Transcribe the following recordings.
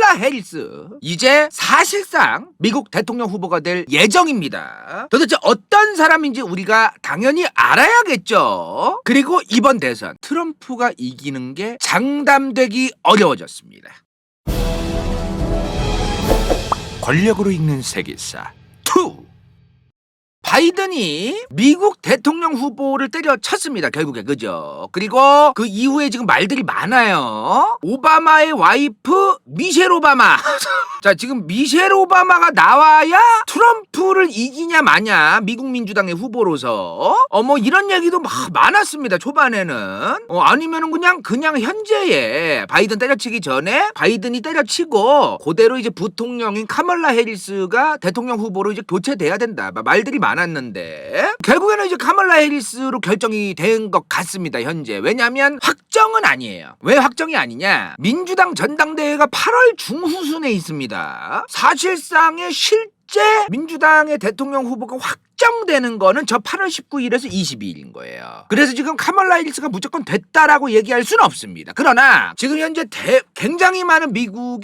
카멀라 해리스 이제 사실상 미국 대통령 후보가 될 예정입니다. 도대체 어떤 사람인지 우리가 당연히 알아야겠죠. 그리고 이번 대선 트럼프가 이기는 게 장담되기 어려워졌습니다. 권력으로 읽는 세계사 2. 바이든이 미국 대통령 후보를 때려쳤습니다. 결국에 그죠? 그리고 그 이후에 지금 말들이 많아요. 오바마의 와이프 미셸 오바마. 자, 지금 미셸 오바마가 나와야 트럼프를 이기냐 마냐 미국 민주당의 후보로서 뭐 이런 얘기도 막 많았습니다. 초반에는 아니면은 그냥 현재에 바이든 때려치기 전에 바이든이 때려치고 그대로 이제 부통령인 카멀라 해리스가 대통령 후보로 이제 교체돼야 된다. 말들이 많았는데 결국에는 이제 카멀라 해리스로 결정이 된 것 같습니다. 현재. 왜냐하면 확정은 아니에요. 왜 확정이 아니냐? 민주당 전당대회가 8월 중후순에 있습니다. 사실상의 실제 민주당의 대통령 후보가 확정되는 거는 저 8월 19일에서 22일인 거예요. 그래서 지금 카멀라 해리스가 무조건 됐다라고 얘기할 수는 없습니다. 그러나 지금 현재 굉장히 많은 미국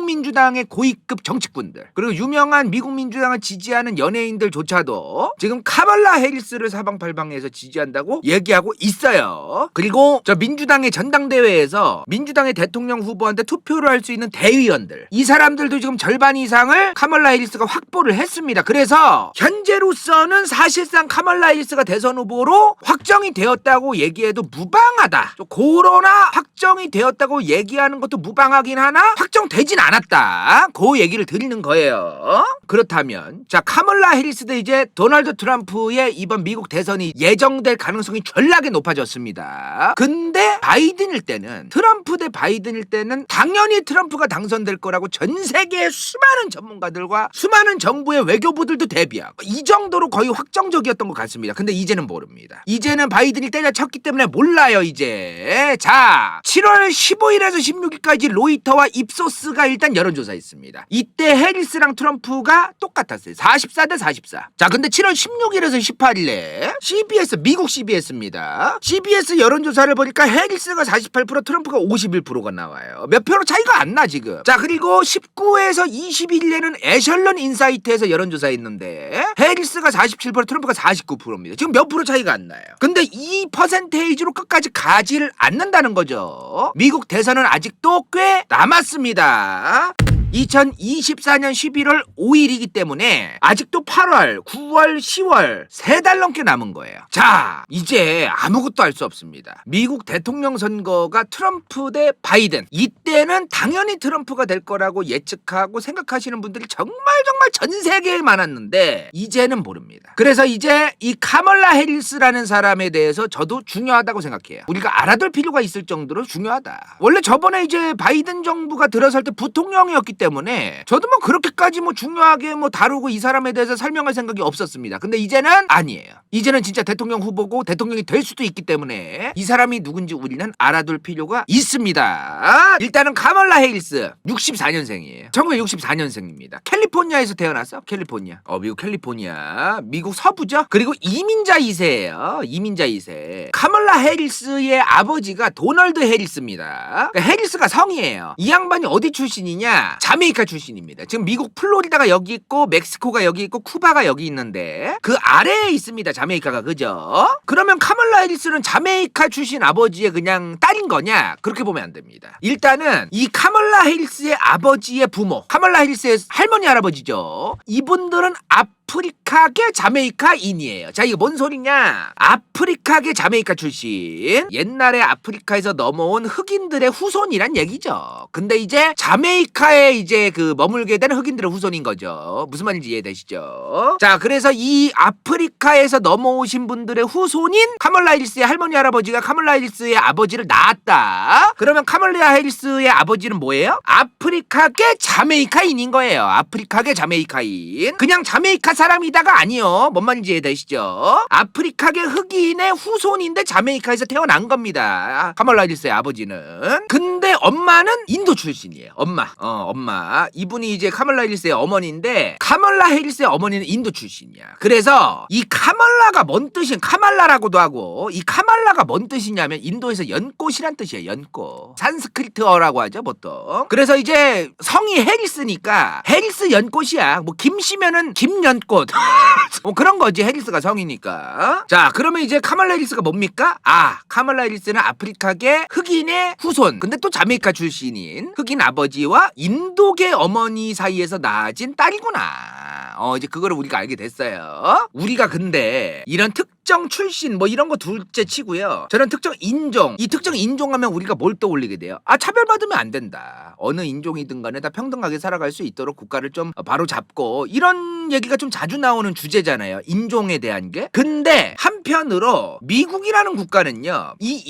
민주당의 고위급 정치꾼들 그리고 유명한 미국 민주당을 지지하는 연예인들조차도 지금 카멀라 해리스를 사방팔방에서 지지한다고 얘기하고 있어요. 그리고 저 민주당의 전당대회에서 민주당의 대통령 후보한테 투표를 할 수 있는 대의원들 이 사람들도 지금 절반 이상을 카멀라 해리스가 확보를 했습니다. 그래서 현재로서는 사실상 카멀라 해리스가 대선 후보로 확정이 되었다고 얘기해도 무방하다. 그러나 확정이 되었다고 얘기하는 것도 무방하긴 하나 확정되진 않았다. 그 얘기를 드리는 거예요. 그렇다면 자 카멀라 해리스 대 이제 도널드 트럼프의 이번 미국 대선이 예정될 가능성이 전락에 높아졌습니다. 근데 바이든일 때는 트럼프 대 바이든일 때는 당연히 트럼프가 당선될 거라고 전 세계의 수많은 전문가들과 수많은 정부의 외교부들도 대비하고 이 정도로 거의 확정적이었던 것 같습니다. 근데 이제는 모릅니다. 이제는 바이든이 때려쳤기 때문에 몰라요. 이제 자 7월 15일에서 16일까지 로이터와 입소스가 일단 여론조사했습니다. 이때 해리스랑 트럼프가 똑같았어요. 44대 44. 자 근데 7월 16일에서 18일에 CBS 미국 CBS입니다. CBS 여론조사를 보니까 해리스가 48% 트럼프가 51%가 나와요. 몇 표로 차이가 안 나 지금. 자 그리고 19에서 21일에는 애셜런 인사이트에서 여론조사했는데 해리스가 47% 트럼프가 49%입니다. 지금 몇 프로 차이가 안 나요. 근데 이 퍼센테이지로 끝까지 가지를 않는다는 거죠. 미국 대선은 아직도 꽤 남았습니다. 2024년 11월 5일이기 때문에 아직도 8월, 9월, 10월 3달 넘게 남은 거예요. 자, 이제 아무것도 할 수 없습니다. 미국 대통령 선거가 트럼프 대 바이든. 이때는 당연히 트럼프가 될 거라고 예측하고 생각하시는 분들이 정말 전 세계에 많았는데 이제는 모릅니다. 그래서 이제 이 카멀라 해리스라는 사람에 대해서 저도 중요하다고 생각해요. 우리가 알아둘 필요가 있을 정도로 중요하다. 원래 저번에 이제 바이든 정부가 들어설 때 부통령이었기 때문에 저도 그렇게까지 중요하게 다루고 이 사람에 대해서 설명할 생각이 없었습니다. 근데 이제는 아니에요. 이제는 진짜 대통령 후보고 대통령이 될 수도 있기 때문에 이 사람이 누군지 우리는 알아둘 필요가 있습니다. 일단은 카멀라 해리스 64년생이에요. 1964년생입니다. 캘리포니아에서 태어났어. 캘리포니아. 미국 캘리포니아. 미국 서부죠. 그리고 이민자 2세예요. 이민자 2세. 카멀라 해리스의 아버지가 도널드 해리스입니다. 그러니까 해리스가 성이에요. 이 양반이 어디 출신이냐? 자메이카 출신입니다. 지금 미국 플로리다가 여기 있고 멕시코가 여기 있고 쿠바가 여기 있는데 그 아래에 있습니다. 자메이카가. 그죠? 그러면 카멀라 해리스는 자메이카 출신 아버지의 그냥 딸인 거냐? 그렇게 보면 안 됩니다. 일단은 이 카멀라 해리스의 아버지의 부모, 카멀라 해리스의 할머니 할아버지죠. 이분들은 아프리카계 자메이카인이에요. 자, 이거 뭔 소리냐? 아프리카계 자메이카 출신. 옛날에 아프리카에서 넘어온 흑인들의 후손이란 얘기죠. 근데 이제 자메이카에 이제 머물게 된 흑인들의 후손인 거죠. 무슨 말인지 이해되시죠? 자, 그래서 이 아프리카에서 넘어오신 분들의 후손인 카멀라 해리스의 할머니 할아버지가 카멀라 해리스의 아버지를 낳았다. 그러면 카멀라 해리스의 아버지는 뭐예요? 아프리카계 자메이카인인 거예요. 아프리카계 자메이카인. 그냥 자메이카 사람이다가 아니요. 뭔 말인지 이해되시죠? 아프리카계 흑인의 후손인데 자메이카에서 태어난 겁니다. 카멀라 해리스의 아버지는. 근데 엄마는 인도 출신이에요. 엄마. 오바마, 이분이 이제 카멀라 해리스의 어머니인데 카멀라 해리스의 어머니는 인도 출신이야. 그래서 이 카멀라가 뭔 뜻이냐, 카말라라고도 하고, 이 카말라가 뭔 뜻이냐면 인도에서 연꽃이란 뜻이에요. 연꽃. 산스크리트어라고 하죠 보통. 그래서 이제 성이 해리스니까 해리스 연꽃이야. 뭐 김씨면은 김연꽃 뭐 그런 거지. 해리스가 성이니까. 자, 그러면 이제 카멀라 해리스가 뭡니까? 아, 카멀라 해리스는 아프리카계 흑인의 후손, 근데 또 자메이카 출신인 흑인 아버지와 인도계 어머니 사이에서 낳아진 딸이구나. 이제 그거를 우리가 알게 됐어요. 우리가 근데 이런 특정 출신 뭐 이런 거 둘째 치고요, 저런 특정 인종, 이 특정 인종하면 우리가 뭘 떠올리게 돼요? 아, 차별받으면 안 된다. 어느 인종이든 간에 다 평등하게 살아갈 수 있도록 국가를 좀 바로 잡고, 이런 얘기가 좀 자주 나오는 주제잖아요, 인종에 대한 게. 근데 한편으로 미국이라는 국가는요, 이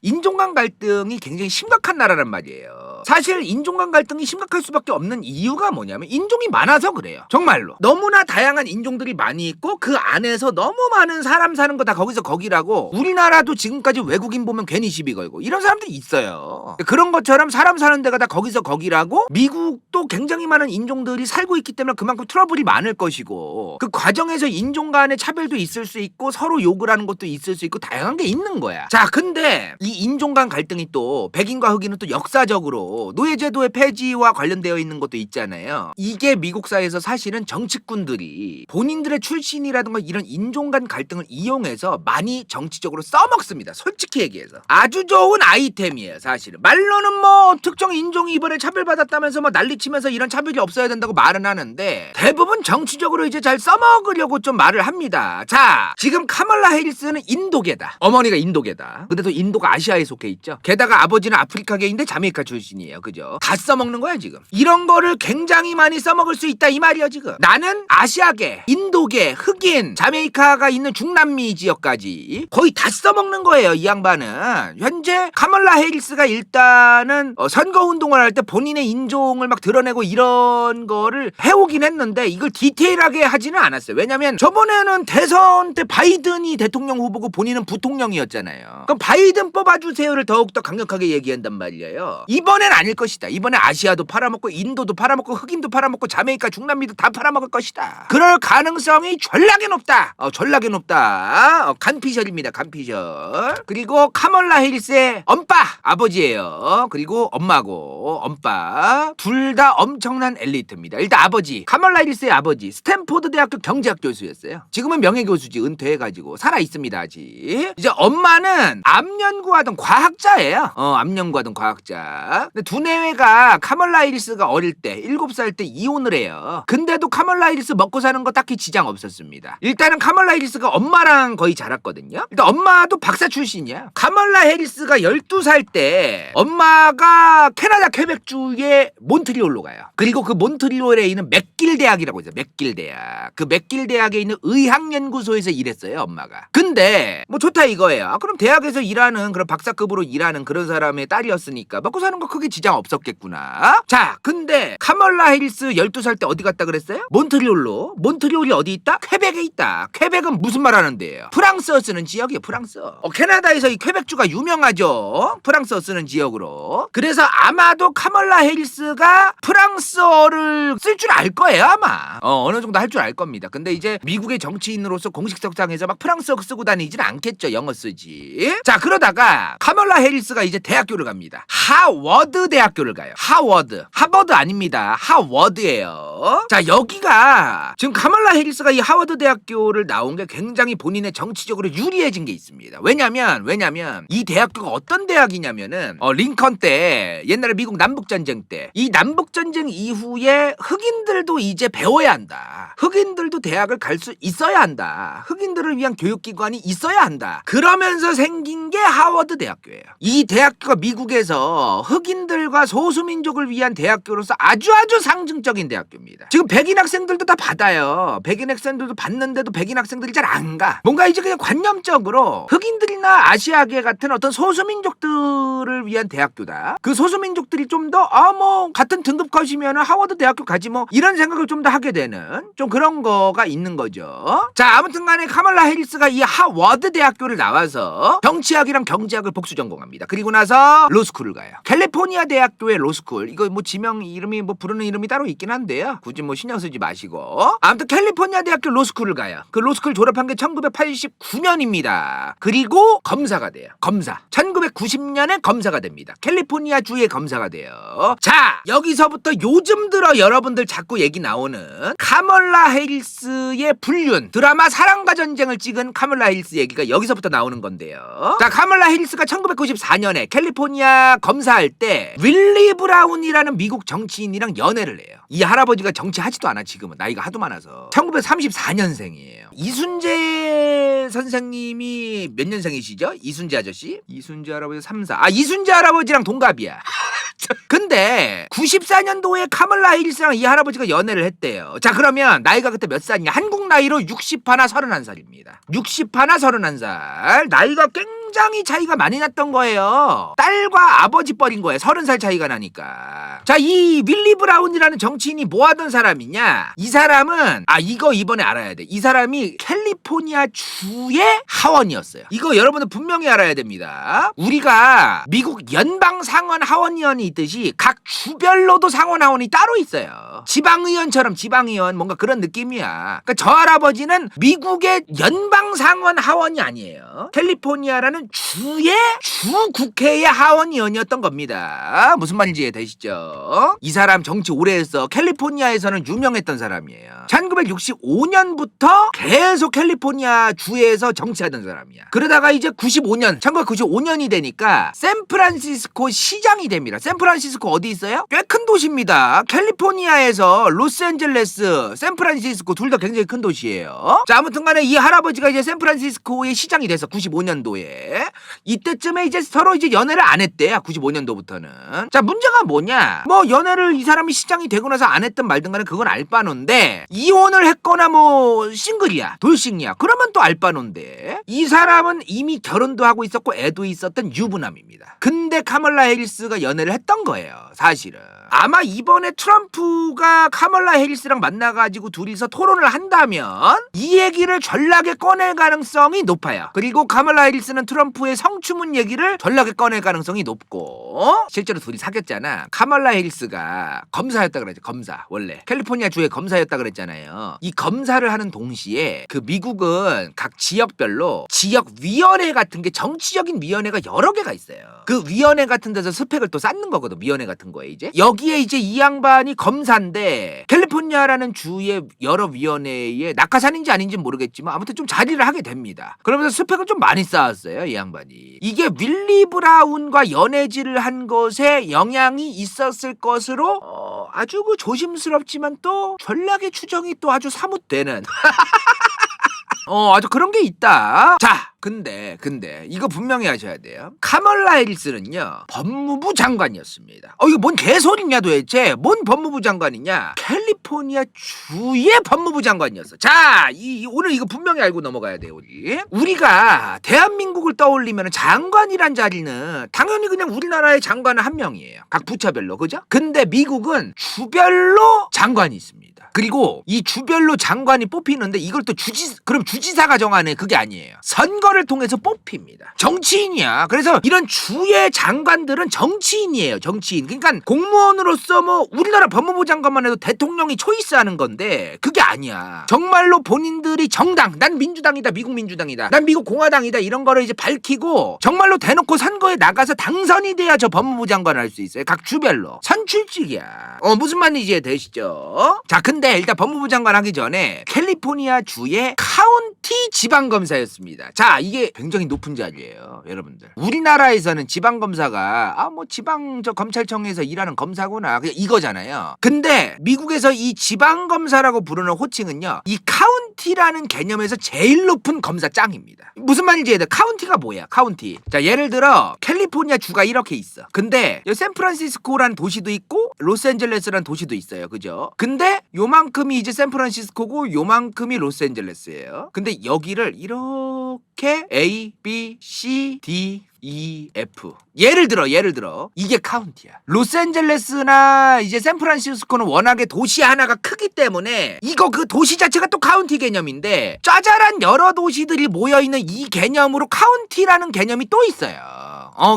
인종 간 갈등이 굉장히 심각한 나라란 말이에요. 사실 인종 간 갈등이 심각할 수밖에 없는 이유가 뭐냐면 인종이 많아서 그래요. 정말로 너무나 다양한 인종들이 많이 있고 그 안에서 너무 많은 사람 사는 거 다 거기서 거기라고. 우리나라도 지금까지 외국인 보면 괜히 시비 걸고 이런 사람들이 있어요. 그런 것처럼 사람 사는 데가 다 거기서 거기라고 미국도 굉장히 많은 인종들이 살고 있기 때문에 그만큼 트러블이 많을 것이고, 그 과정에서 인종 간의 차별도 있을 수 있고 서로 욕을 하는 것도 있을 수 있고 다양한 게 있는 거야. 자, 근데 이 인종 간 갈등이 또 백인과 흑인은 또 역사적으로 노예제도의 폐지와 관련되어 있는 것도 있잖아요. 이게 미국 사회에서 사실은 정치꾼들이 본인들의 출신이라든가 이런 인종 간 갈등을 이용해서 많이 정치적으로 써먹습니다. 솔직히 얘기해서 아주 좋은 아이템이에요. 사실은 말로는 뭐 특정 인종이 이번에 차별받았다면서 뭐 난리치면서 이런 차별이 없어야 된다고 말은 하는데 대부분 정치적으로 이제 잘 써먹으려고 좀 말을 합니다. 자, 지금 카멀라 해리스는 인도계다. 어머니가 인도계다. 근데 또 인도가 아시아에 속해 있죠. 게다가 아버지는 아프리카계인데 자메이카 출신이에요. 그죠? 다 써먹는 거야 지금. 이런 거를 굉장히 많이 써먹을 수 있다 이 말이야 지금. 나는 아시아계, 인도계, 흑인, 자메이카가 있는 중남미 지역까지 거의 다 써먹는 거예요 이 양반은. 현재 카멀라 해리스가 일단은 선거운동을 할 때 본인의 인종을 막 드러내고 이런 거를 해오긴 했는데 이걸 디테일하게 하지는 않았어요. 왜냐면 저번에는 대선 때 바이든이 대통령 후보고 본인은 부통령이었잖아요. 그럼 바이든 뽑아주세요를 더욱더 강력하게 얘기한단 말이에요. 이번엔 아닐 것이다. 이번에 아시아도 팔아먹고 인도도 팔아먹고 흑인도 팔아먹고 자메이카 중남미도 다 팔아먹을 것이다. 그럴 가능성이 전락에 높다. 전락에 높다. 간피셜입니다. 간피셜. 그리고 카멀라 해리스의 엄빠 아버지예요. 그리고 엄마고 엄빠 둘 다 엄청난 엘리트입니다. 일단 아버지, 카멀라 해리스의 아버지 스탠포드 대학교 경제학 교수였어요. 지금은 명예교수지. 은퇴해가지고 살아있습니다 아직. 이제 엄마는 암 연구하던 과학자예요. 암 연구하던 과학자. 근데 두뇌가 카멀라 해리스가 어릴 때 7살 때 이혼을 해요. 근데도 카멀라 해리스 먹고 사는 거 딱히 지장 없었습니다. 일단은 카멀라 해리스가 엄마랑 거의 자랐거든요. 일단 엄마도 박사 출신이야. 카멀라 해리스가 12살 때 엄마가 캐나다 퀘벡주의 몬트리올로 가요. 그리고 그 몬트리올에 있는 맥길 대학이라고 있어요. 맥길 대학. 그 맥길 대학에 있는 의학연구소에서 일했어요 엄마가. 근데 뭐 좋다 이거예요. 그럼 대학에서 일하는 그런 박사급으로 일하는 그런 사람의 딸이었으니까 먹고 사는 거 크게 지장 없었겠구나. 자, 근데 카멀라 해리스 12살 때 어디 갔다 그랬어요? 몬트리올로. 몬트리올이 어디 있다? 퀘벡에 있다. 퀘벡은 무슨 말 하는 데예요? 프랑스어 쓰는 지역이에요. 프랑스어. 캐나다에서 이 퀘벡주가 유명하죠. 프랑스어 쓰는 지역으로. 그래서 아마도 카멀라 해리스가 프랑스어를 쓸 줄 알 거예요 아마. 어느 정도 할 줄 알 겁니다. 근데 이제 미국의 정치인으로서 공식 석상에서 막 프랑스어 쓰고 다니진 않겠죠. 영어 쓰지. 자, 그러다가 카멀라 해리스가 이제 대학교를 갑니다. 하워드 대학교를 가요. 하워드. 하버드 아닙니다. 하워드예요. 자, 여기가 지금 카멀라 해리스가 이 하워드 대학교를 나온 게 굉장히 본인의 정치적으로 유리해진 게 있습니다. 왜냐면 이 대학교가 어떤 대학이냐면은 링컨 때, 옛날에 미국 남북전쟁 때, 이 남북전쟁 이후에 흑인들도 이제 배워야 한다. 흑인들도 대학을 갈 수 있어야 한다. 흑인들을 위한 교육기관이 있어야 한다. 그러면서 생긴 게 하워드 대학교예요. 이 대학교가 미국에서 흑인들과 소수민족을 위한 대학교로서 아주 상징적인 대학교입니다. 지금 백인 학생들도 다 받아요. 백인 학생들도 받는데도 백인 학생들이 잘 안 가. 뭔가 이제 그냥 관념적으로 흑인들이나 아시아계 같은 어떤 소수민족들을 위한 대학교다. 그 소수민족들이 사람들이 좀 더 뭐 같은 등급 컷이면 하워드 대학교 가지 뭐 이런 생각을 좀 더 하게 되는 좀 그런 거가 있는 거죠. 자, 아무튼 간에 카멀라 해리스가 이 하워드 대학교를 나와서 정치학이랑 경제학을 복수 전공합니다. 그리고 나서 로스쿨을 가요. 캘리포니아 대학교의 로스쿨. 이거 뭐 지명 이름이 뭐 부르는 이름이 따로 있긴 한데요. 굳이 뭐 신경 쓰지 마시고. 아무튼 캘리포니아 대학교 로스쿨을 가요. 그 로스쿨 졸업한 게 1989년입니다. 그리고 검사가 돼요. 검사. 1990년에 검사가 됩니다. 캘리포니아 주의 검사가 돼요. 자, 여기서부터 요즘 들어 여러분들 자꾸 얘기 나오는 카멀라 해리스의 불륜 드라마 사랑과 전쟁을 찍은 카멀라 해리스 얘기가 여기서부터 나오는 건데요. 자, 카멀라 해리스가 1994년에 캘리포니아 검사할 때 윌리 브라운이라는 미국 정치인이랑 연애를 해요. 이 할아버지가 정치하지도 않아. 지금은 나이가 하도 많아서. 1934년생이에요. 이순재 선생님이 몇 년생이시죠? 이순재 아저씨? 이순재 할아버지 34. 이순재 할아버지랑 동갑이야. 근데 94년도에 카멀라 해리스랑 이 할아버지가 연애를 했대요. 자, 그러면 나이가 그때 몇 살이냐? 한국 나이로 60하나 31살입니다. 60하나 31살. 나이가 굉장히 차이가 많이 났던 거예요. 딸과 아버지 뻘인 거예요. 30살 차이가 나니까. 자, 이 윌리 브라운이라는 정치인이 뭐 하던 사람이냐? 이 사람은 이거 이번에 알아야 돼. 이 사람이 캘리포니아 주의 하원이었어요. 이거 여러분들 분명히 알아야 됩니다. 우리가 미국 연방 상원 하원의원이 있듯이 각 주별로도 상원 하원이 따로 있어요. 지방의원처럼 지방의원 뭔가 그런 느낌이야. 그러니까 저 할아버지는 미국의 연방 상원 하원이 아니에요. 캘리포니아라는 주의 주 국회의 하원의원이었던 겁니다. 무슨 말인지 이해되시죠? 이 사람 정치 오래 했어. 캘리포니아에서는 유명했던 사람이에요. 1965년부터 계속 캘리포니아 주에서 정치하던 사람이야. 그러다가 이제 1995년이 되니까 샌프란시스코 시장이 됩니다. 샌프란시스코 어디 있어요? 꽤 큰 도시입니다. 캘리포니아에서 로스앤젤레스, 샌프란시스코 둘 다 굉장히 큰 도시예요. 자, 아무튼 간에 이 할아버지가 이제 샌프란시스코의 시장이 돼서 95년도에 이때쯤에 이제 서로 이제 연애를 안 했대요. 95년도부터는. 자, 문제가 뭐냐? 뭐 연애를 이 사람이 시장이 되고 나서 안 했든 말든 간에 그건 알바노인데 이혼을 했거나 뭐 싱글이야, 돌싱이야. 그러면 또 알바노인데 이 사람은 이미 결혼도 하고 있었고 애도 있었던 유부남입니다. 근데 카멀라 해리스가 연애를 했던 거예요. 사실은. 아마 이번에 트럼프가 카멀라 해리스랑 만나가지고 둘이서 토론을 한다면 이 얘기를 전락에 꺼낼 가능성이 높아요. 그리고 카멀라 해리스는 트럼프의 성추문 얘기를 전락에 꺼낼 가능성이 높고 실제로 둘이 사귀었잖아. 카멀라 해리스가 검사였다 그랬죠. 검사. 원래 캘리포니아 주의 검사였다 그랬잖아요. 이 검사를 하는 동시에 그 미국은 각 지역별로 지역위원회 같은 게 정치적인 위원회가 여러 개가 있어요. 그 위원회 같은 데서 스펙을 또 쌓는 거거든. 위원회 같은 거에 이제 여기에 이제 이 양반이 검사인데 캘리포니아라는 주의 여러 위원회에 낙하산인지 아닌지 모르겠지만 아무튼 좀 자리를 하게 됩니다. 그러면서 스펙을 좀 많이 쌓았어요. 이 양반이. 이게 윌리 브라운과 연애질을 한 것에 영향이 있었을 것으로 아주 그 조심스럽지만 또 전략의 추정이 또 아주 사뭇되는 아주 그런 게 있다. 자, 근데 이거 분명히 하셔야 돼요. 카멀라 해리스는요 법무부 장관이었습니다. 이거 뭔 개소리냐 도대체. 뭔 법무부 장관이냐. 캘리포니아 주의 법무부 장관이었어. 자, 오늘 이거 분명히 알고 넘어가야 돼요. 우리가 대한민국을 떠올리면 장관이란 자리는 당연히 그냥 우리나라의 장관은 한 명이에요. 각 부처별로. 그죠? 근데 미국은 주별로 장관이 있습니다. 그리고 이 주별로 장관이 뽑히는데 이걸 또 주지사가 정하네. 그게 아니에요. 선거를 통해서 뽑힙니다. 정치인이야. 그래서 이런 주의 장관들은 정치인이에요. 정치인. 그러니까 공무원으로서 뭐 우리나라 법무부 장관만 해도 대통령이 초이스하는 건데 그게 아니야. 정말로 본인들이 정당, 난 민주당이다, 미국 민주당이다, 난 미국 공화당이다 이런 거를 이제 밝히고 정말로 대놓고 선거에 나가서 당선이 돼야 저 법무부 장관을 할 수 있어요. 각 주별로. 선출직이야. 무슨 말인지 이해되시죠? 자, 근데 일단 법무부 장관 하기 전에 캘리포니아 주의 카운티 지방검사였습니다. 자, 이게 굉장히 높은 자리예요. 여러분들. 우리나라에서는 지방검사가 뭐 지방 검찰청에서 일하는 검사구나 그냥 이거잖아요. 근데 미국에서 이 지방검사라고 부르는 호칭은요 이 카운티라는 개념에서 제일 높은 검사 짱입니다. 무슨 말인지 이해돼. 카운티가 뭐야? 카운티. 자, 예를 들어 캘리포니아 주가 이렇게 있어. 근데 샌프란시스코라는 도시도 있고 로스앤젤레스라는 도시도 있어요. 그죠? 근데 요만큼이 이제 샌프란시스코고 요만큼이 로스앤젤레스예요. 근데 여기를 이렇게 이렇게 A, B, C, D, E, F. 예를 들어 이게 카운티야. 로스앤젤레스나 이제 샌프란시스코는 워낙에 도시 하나가 크기 때문에 이거 그 도시 자체가 또 카운티 개념인데 짜잘한 여러 도시들이 모여있는 이 개념으로 카운티라는 개념이 또 있어요.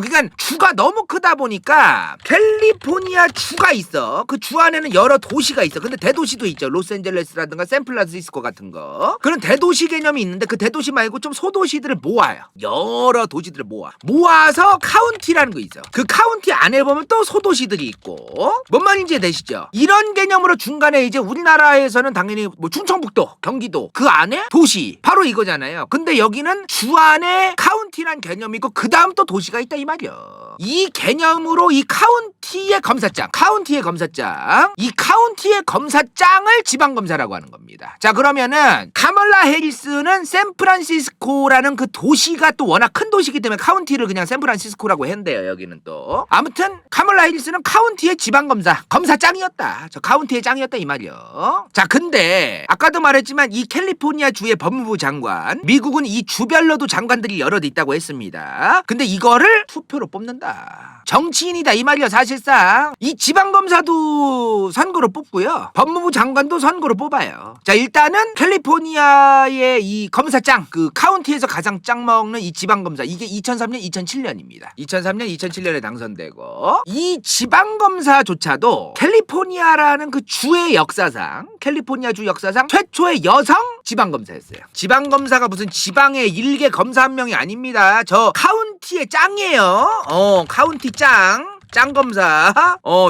그러니까 주가 너무 크다 보니까 캘리포니아 주가 있어. 그 주 안에는 여러 도시가 있어. 근데 대도시도 있죠. 로스앤젤레스라든가 샌프란시스코 같은 거. 그런 대도시 개념이 있는데 그 대도시 말고 좀 소도시들을 모아요. 여러 도시들을 모아서 카운티라는 거 있어. 그 카운티 안에 보면 또 소도시들이 있고. 뭔 말인지 이해되시죠? 이런 개념으로 중간에 이제 우리나라에서는 당연히 뭐 충청북도, 경기도 그 안에 도시 바로 이거잖아요. 근데 여기는 주 안에 카운티란 개념이 있고 그 다음 또 도시가 있다 이 말이야. 이 개념으로 이 카운티의 검사장, 이 카운티의 검사장을 지방검사라고 하는 겁니다. 자, 그러면은 카멀라 해리스는 샌프란시스코라는 그 도시가 또 워낙 큰 도시이기 때문에 카운티를 그냥 샌프란시스코라고 했는데요. 여기는 또 아무튼 카멀라 해리스는 카운티의 지방검사, 검사장이었다. 저 카운티의 짱이었다 이 말이요. 자, 근데 아까도 말했지만 이 캘리포니아 주의 법무부 장관, 미국은 이 주별로도 장관들이 여럿 있다고 했습니다. 근데 이거를 투표로 뽑는다. 정치인이다 이 말이야. 사실상 이 지방검사도 선거로 뽑고요, 법무부 장관도 선거로 뽑아요. 자, 일단은 캘리포니아의 이 검사장, 그 카운티에서 가장 짱 먹는 이 지방검사, 이게 2003년 2007년입니다 2003년 2007년에 당선되고, 이 지방검사조차도 캘리포니아라는 그 주의 역사상, 캘리포니아 주 역사상 최초의 여성 지방검사였어요. 지방검사가 무슨 지방의 일개 검사 한 명이 아닙니다. 저 카운티의 짱이에요. 카운티 짱검사.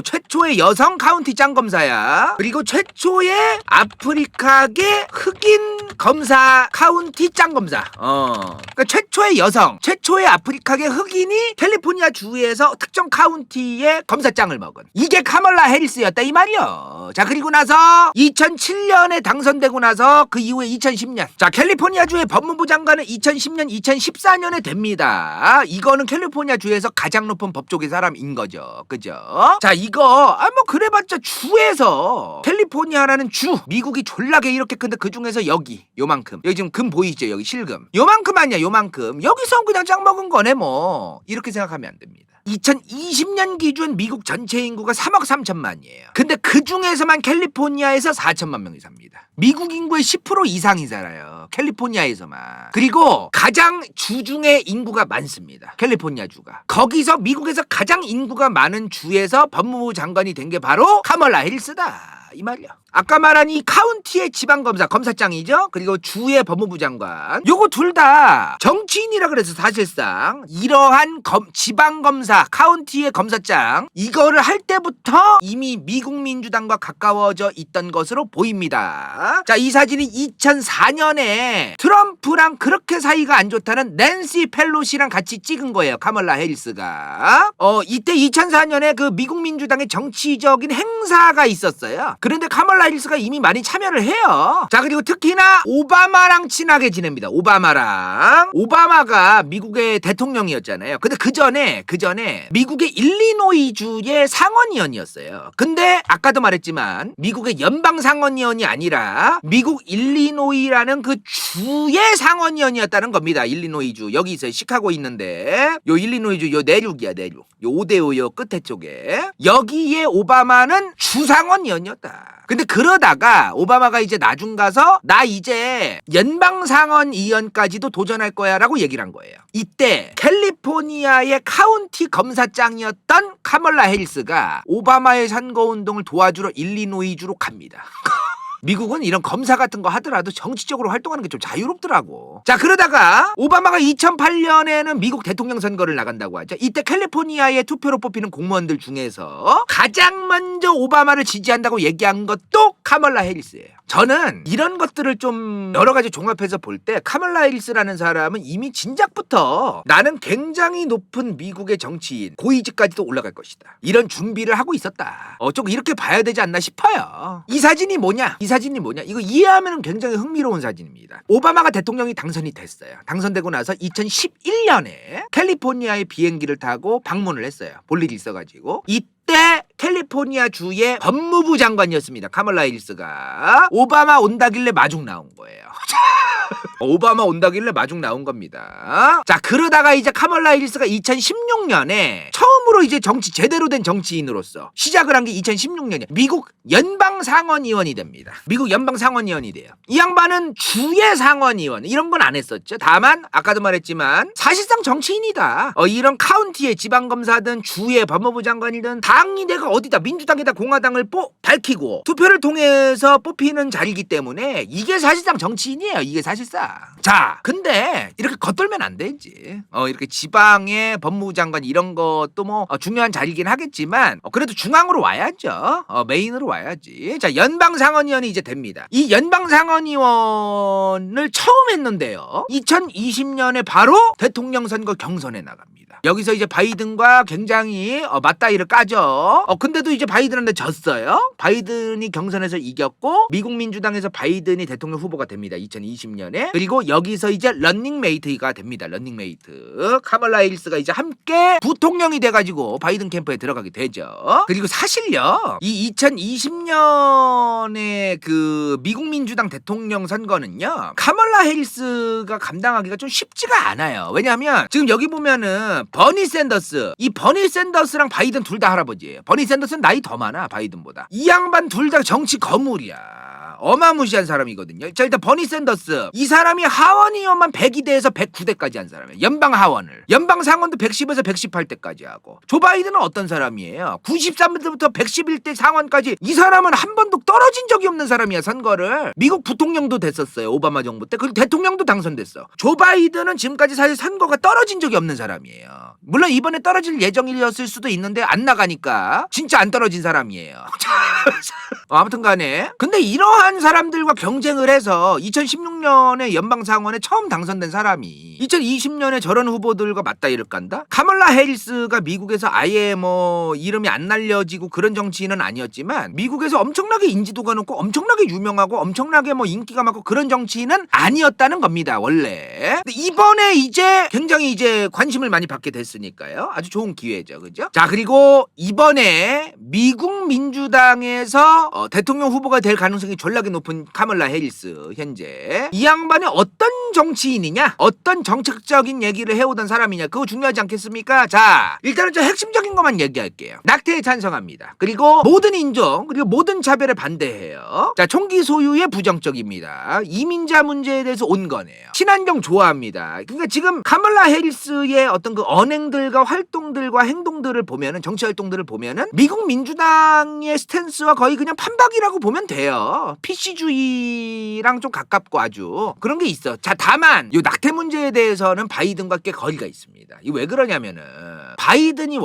최초의 여성 카운티 짱검사야. 그리고 최초의 아프리카계 흑인 검사 카운티 짱검사. 그러니까 최초의 여성, 최초의 아프리카계 흑인이 캘리포니아 주에서 특정 카운티의 검사장을 먹은, 이게 카멀라 해리스였다 이 말이요. 자, 그리고 나서 2007년에 당선되고 나서 그 이후에 2010년, 자, 캘리포니아 주의 법무부 장관은 2010년 2014년에 됩니다. 이거는 캘리포니아 주에서 가장 높은 법조계 사람인 거죠. 그죠? 자, 이거 뭐 그래봤자 주에서 캘리포니아라는 주, 미국이 졸라게 이렇게 큰데 그 중에서 여기 요만큼, 여기 지금 금 보이죠? 여기 실금 요만큼 아니야, 요만큼. 여기서 그냥 짱 먹은 거네 뭐, 이렇게 생각하면 안 됩니다. 2020년 기준 미국 전체 인구가 3억 3천만이에요. 근데 그 중에서만 캘리포니아에서 4천만 명이 삽니다. 미국 인구의 10% 이상이 살아요, 캘리포니아에서만. 그리고 가장 주 중에 인구가 많습니다, 캘리포니아 주가. 거기서 미국에서 가장 인구가 많은 주에서 법무부 장관이 된 게 바로 카멀라 해리스다 이 말이야. 아까 말한 이 카운티의 지방검사, 검사장이죠. 그리고 주의 법무부 장관, 요거 둘 다 정치인이라 그래서 사실상 이러한 지방검사, 카운티의 검사장, 이거를 할 때부터 이미 미국 민주당과 가까워져 있던 것으로 보입니다. 자, 이 사진이 2004년에 트럼프랑 그렇게 사이가 안 좋다는 낸시 펠로시랑 같이 찍은 거예요, 카멀라 해리스가. 이때 2004년에 그 미국 민주당의 정치적인 행사가 있었어요. 그런데 카멀라 해리스가 이미 많이 참여를 해요. 자, 그리고 특히나 오바마랑 친하게 지냅니다. 오바마가 미국의 대통령이었잖아요. 근데 그 전에 미국의 일리노이주의 상원의원이었어요. 근데 아까도 말했지만 미국의 연방 상원의원이 아니라 미국 일리노이라는 그 주의 상원의원이었다는 겁니다. 일리노이주 여기 있어요. 시카고 있는데 요 일리노이주 요 내륙이야, 내륙. 요 오데오 요 끝에 쪽에 여기에 오바마는 주상원의원이었다. 근데 그러다가 오바마가 이제 나중 가서 나 이제 연방상원의원까지도 도전할 거야 라고 얘기를 한 거예요. 이때 캘리포니아의 카운티 검사장이었던 카멀라 해리스가 오바마의 선거운동을 도와주러 일리노이주로 갑니다. 미국은 이런 검사 같은 거 하더라도 정치적으로 활동하는 게 좀 자유롭더라고. 자, 그러다가 오바마가 2008년에는 미국 대통령 선거를 나간다고 하죠. 이때 캘리포니아의 투표로 뽑히는 공무원들 중에서 가장 먼저 오바마를 지지한다고 얘기한 것도 카멀라 해리스예요. 저는 이런 것들을 좀 여러 가지 종합해서 볼 때 카멀라 해리스라는 사람은 이미 진작부터 나는 굉장히 높은 미국의 정치인, 고위직까지도 올라갈 것이다, 이런 준비를 하고 있었다. 좀 이렇게 봐야 되지 않나 싶어요. 이 사진이 뭐냐? 이거 이해하면 굉장히 흥미로운 사진입니다. 오바마가 대통령이 당선이 됐어요. 당선되고 나서 2011년에 캘리포니아의 비행기를 타고 방문을 했어요. 볼 일이 있어가지고. 이때 캘리포니아 주의 법무부 장관이었습니다, 카멀라 해리스가. 오바마 온다길래 마중 나온 거예요. 오바마 온다길래 마중 나온 겁니다. 자, 그러다가 이제 카멀라 해리스가 2016년에 처음으로 이제 정치 제대로 된 정치인으로서 시작을 한 게 2016년이에요. 미국 연방 상원의원이 됩니다. 미국 연방 상원의원이 돼요. 이 양반은 주의 상원의원 이런 건 안 했었죠. 다만 아까도 말했지만 사실상 정치인이다. 이런 카운티의 지방검사든 주의 법무부 장관이든 당이 내가 어디다 민주당이다 공화당을 밝히고 투표를 통해서 뽑히는 자리이기 때문에 이게 사실상 정치인이에요. 이게 사실상. 자, 근데 이렇게 겉돌면 안 되지. 이렇게 지방의 법무부 장관 이런 것도 뭐 중요한 자리이긴 하겠지만 그래도 중앙으로 와야죠. 메인으로 와야지. 자, 연방 상원의원이 이제 됩니다. 이 연방 상원의원을 처음 했는데요. 2020년에 바로 대통령 선거 경선에 나갑니다. 여기서 이제 바이든과 굉장히 맞다이를 까죠. 근데도 이제 바이든한테 졌어요. 바이든이 경선에서 이겼고 미국 민주당에서 바이든이 대통령 후보가 됩니다. 2020년에. 그리고 여기서 이제 런닝메이트가 됩니다. 런닝메이트. 카멀라 해리스가 이제 함께 부통령이 돼가지고 바이든 캠프에 들어가게 되죠. 그리고 사실요, 이 2020년에 그 미국 민주당 대통령 선거는요, 카멀라 해리스가 감당하기가 좀 쉽지가 않아요. 왜냐하면 지금 여기 보면은 버니 샌더스, 이 버니 샌더스랑 바이든 둘 다 할아버지예요. 버니 샌더스는 나이 더 많아, 바이든보다. 이 양반 둘 다 정치 거물이야. 어마무시한 사람이거든요. 자, 일단 버니 샌더스, 이 사람이 하원의원만 102대에서 109대까지 한 사람이에요. 연방 하원을. 연방 상원도 110에서 118대까지 하고. 조 바이든은 어떤 사람이에요? 93대부터 111대 상원까지. 이 사람은 한 번도 떨어진 적이 없는 사람이야, 선거를. 미국 부통령도 됐었어요, 오바마 정부 때. 그리고 대통령도 당선됐어. 조 바이든은 지금까지 사실 선거가 떨어진 적이 없는 사람이에요. 물론 이번에 떨어질 예정이었을 수도 있는데 안 나가니까 진짜 안 떨어진 사람이에요. 아무튼 간에. 근데 이러한 사람들과 경쟁을 해서 2016년에 연방상원에 처음 당선된 사람이 2020년에 저런 후보들과 맞다이를 깐다? 카멀라 해리스가 미국에서 아예 뭐 이름이 안 날려지고 그런 정치인은 아니었지만 미국에서 엄청나게 인지도가 높고 엄청나게 유명하고 엄청나게 뭐 인기가 많고 그런 정치인은 아니었다는 겁니다, 원래. 근데 이번에 이제 굉장히 이제 관심을 많이 받게 됐으니까요. 아주 좋은 기회죠, 그죠? 자, 그리고 이번에 미국 민주당에서 대통령 후보가 될 가능성이 졸라게 높은 카멀라 해리스, 현재 이 양반이 어떤 정치인이냐, 어떤 정책적인 얘기를 해오던 사람이냐, 그거 중요하지 않겠습니까? 자, 일단은 좀 핵심적인 것만 얘기할게요. 낙태에 찬성합니다. 그리고 모든 인종, 그리고 모든 차별에 반대해요. 자, 총기 소유에 부정적입니다. 이민자 문제에 대해서 온 거네요. 친환경 좋아합니다. 그러니까 지금 카멀라 해리스의 어떤 그 언행들과 활동들과 행동들을 보면은, 정치 활동들을 보면은 미국 민주당의 스탠스와 거의 그냥 판박이라고 보면 돼요. PC주의랑 좀 가깝고 아주 그런 게 있어. 자, 다만 이 낙태 문제에 대해서는 바이든과 꽤 거리가 있습니다. 이거 왜 그러냐면은 바이든이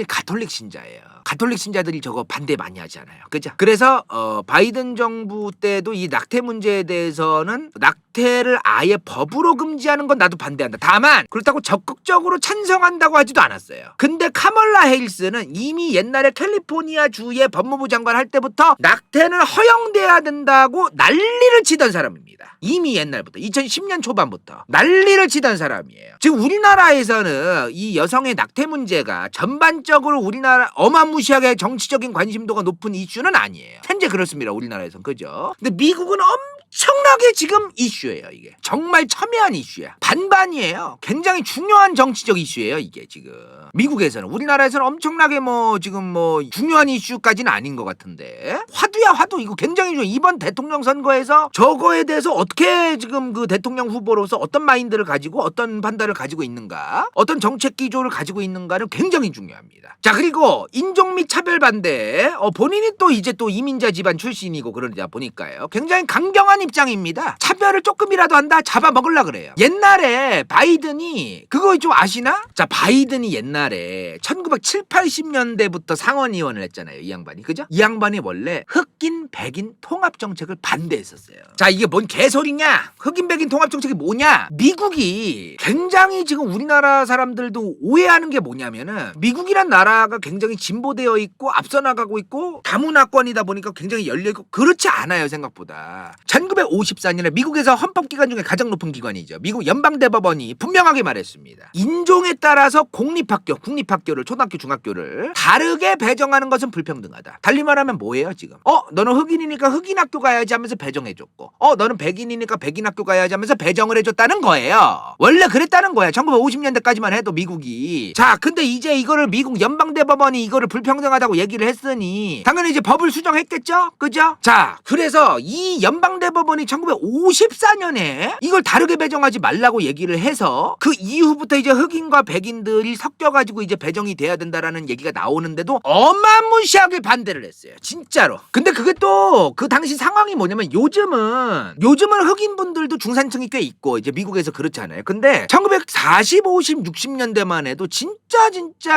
가톨릭 신자예요. 가톨릭 신자들이 저거 반대 많이 하잖아요. 그죠? 그래서 바이든 정부 때도 이 낙태 문제에 대해서는 낙태를 아예 법으로 금지하는 건 나도 반대한다. 다만 그렇다고 적극적으로 찬성한다고 하지도 않았어요. 근데 카멀라 해리스는 이미 옛날에 캘리포니아 주의 법무부 장관 할 때부터 낙태는 허용돼야 된다고 난리를 치던 사람입니다. 이미 옛날부터 2010년 초반부터 난리를 치던 사람이에요. 지금 우리나라에서는 이 여성의 낙태 문제가 전반적으로 우리나라 어마무시하게 정치적인 관심도가 높은 이슈는 아니에요. 현재 그렇습니다, 우리나라에서는. 그죠? 근데 미국은 엄청나게 지금 이슈예요. 이게 정말 첨예한 이슈야. 반반이에요. 굉장히 중요한 정치적 이슈예요, 이게 지금. 미국에서는. 우리나라에서는 엄청나게 지금 중요한 이슈까지는 아닌 것 같은데, 화두야 화두. 이거 굉장히 중요해. 이번 대통령 선거에서 저거에 대해서 어떻게 지금 그 대통령 후보로서 어떤 마인드를 가지고 어떤 판단을 가지고 있는가, 어떤 정책 기조를 가지고 있는가는 굉장히 중요합니다. 자, 그리고 인종 및 차별 반대. 본인이 또 이제 또 이민자 집안 출신이고 그러다 보니까요, 굉장히 강경한 입장입니다. 차별을 조금이라도 한다, 잡아먹으려 그래요. 옛날에 바이든이 그거 좀 아시나? 자, 바이든이 옛날에 1970, 80년대부터 상원의원을 했잖아요, 이 양반이. 그죠? 이 양반이 원래 흑인, 백인 통합정책을 반대했었어요. 자, 이게 뭔 개소리냐? 흑인, 백인 통합정책이 뭐냐? 미국이 굉장히 지금 우리나라 사람들도 오해하는 게 뭐냐면은, 미국이란 나라가 굉장히 진보되어 있고 앞서 나가고 있고 다문화권이다 보니까 굉장히 열려있고 그렇지 않아요, 생각보다. 1954년에 미국에서 헌법기관 중에 가장 높은 기관이죠. 미국 연방대법원이 분명하게 말했습니다. 인종에 따라서 국립학교를, 초등학교, 중학교를 다르게 배정하는 것은 불평등하다. 달리 말하면 뭐예요, 지금? 너는 흑인이니까 흑인 학교 가야지 하면서 배정해줬고 너는 백인이니까 백인 학교 가야지 하면서 배정을 해줬다는 거예요. 원래 그랬다는 거야. 1950년대까지만 해도 미국이. 자, 근데 이제 이거를 미국 연방대법원이 이거를 불평등하다고 얘기를 했으니 당연히 이제 법을 수정했겠죠? 그죠? 자, 그래서 이 연방대법원이 1954년에 이걸 다르게 배정하지 말라고 얘기를 해서 그 이후부터 이제 흑인과 백인들이 섞여가지고 이제 배정이 돼야 된다라는 얘기가 나오는데도 어마무시하게 반대를 했어요. 진짜로. 근데 그게 또 그 당시 상황이 뭐냐면 요즘은 흑인분들도 중산층이 꽤 있고 이제 미국에서 그렇잖아요. 근데 1940, 50, 60년대만 해도 진짜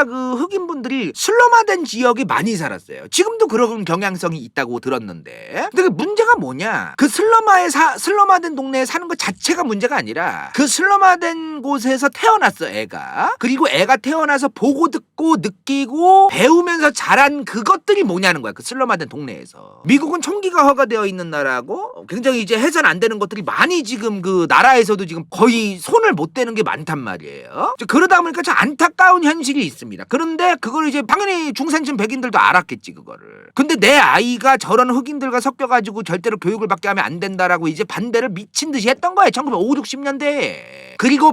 그 흑인분들이 슬럼화된 지역이 많이 살았어요. 지금도 그런 경향성이 있다고 들었는데, 근데 그 문제가 뭐냐? 그 슬럼화된 동네에 사는 것 자체가 문제가 아니라 그 슬럼화된 곳에서 태어났어, 애가. 그리고 애가 태어나서 보고 듣고 느끼고 배우면서 자란 그것들이 뭐냐는 거야. 그 슬럼화된 동네에서. 미국은 총기가 허가되어 있는 나라고 굉장히 이제 해선 안 되는 것들이 많이 지금 그 나라에서도 지금 거의 손을 못 대는 게 많단 말이에요. 그러다 보니까 참 안타까운 현실이 있습니다. 그런데 그걸 이제 당연히 중산층 백인들도 알았겠지, 그거를. 근데 내 아이가 저런 흑인들과 섞여가지고 절대로 교육을 받게 하면 안 된다라고 이제 반대를 미친 듯이 했던 거예요. 1950, 60년대에. 그리고